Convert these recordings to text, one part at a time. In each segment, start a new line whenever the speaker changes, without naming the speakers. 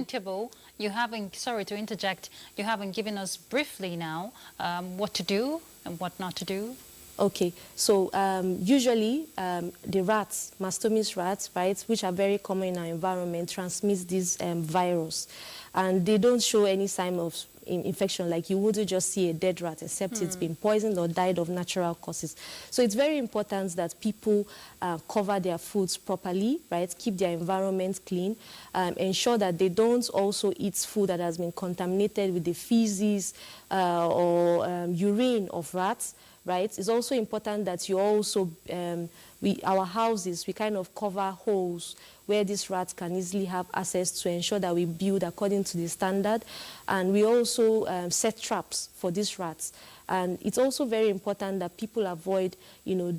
preventable. You haven't, sorry to interject, you haven't given us briefly now what to do and what not to do.
Okay, so usually the rats, mastomys rats, right, which are very common in our environment, transmit this virus, and they don't show any sign of infection. Like you wouldn't just see a dead rat except it's been poisoned or died of natural causes. So it's very important that people cover their foods properly, right, keep their environment clean, ensure that they don't also eat food that has been contaminated with the feces or urine of rats. Right? It's also important that you also, our houses, we kind of cover holes where these rats can easily have access to ensure that we build according to the standard. And we also set traps for these rats. And it's also very important that people avoid,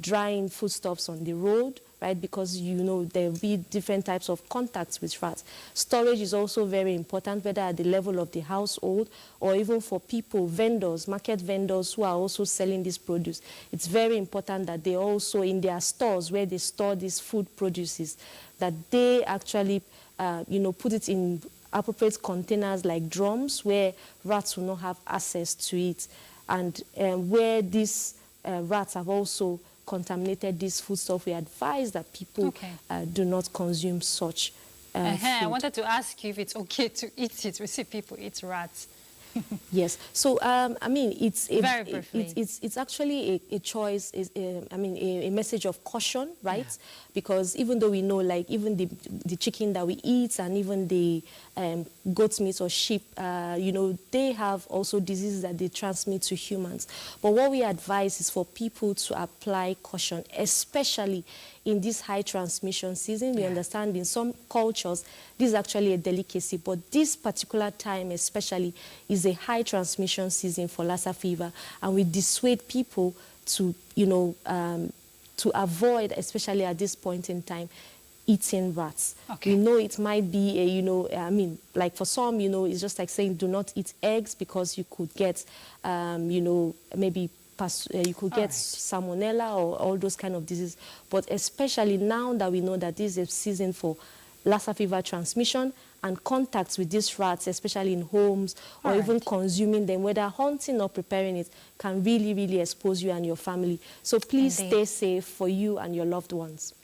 drying foodstuffs on the road, right? Because, there will be different types of contacts with rats. Storage is also very important, whether at the level of the household or even for people, vendors, market vendors who are also selling this produce. It's very important that they also, in their stores where they store these food produces, that they actually, put it in appropriate containers like drums where rats will not have access to it. And where these rats have also contaminated this foodstuff, we advise that people do not consume such food.
I wanted to ask you if it's okay to eat it. We see people eat rats.
Yes. So, I mean, it's actually a choice, a message of caution, right? Yeah. Because even though we know, like, even the chicken that we eat and even the goat meat or sheep, they have also diseases that they transmit to humans. But what we advise is for people to apply caution, especially in this high transmission season. We understand in some cultures, this is actually a delicacy, but this particular time especially is a high transmission season for Lassa fever, and we dissuade people to, to avoid, especially at this point in time, eating rats. Okay. We know it might be a, like for some, it's just like saying do not eat eggs because you could get, maybe you could get salmonella or all those kind of diseases. But especially now that we know that this is a season for Lassa fever transmission and contacts with these rats, especially in homes or even consuming them, whether hunting or preparing it, can really, really expose you and your family. So please stay safe for you and your loved ones.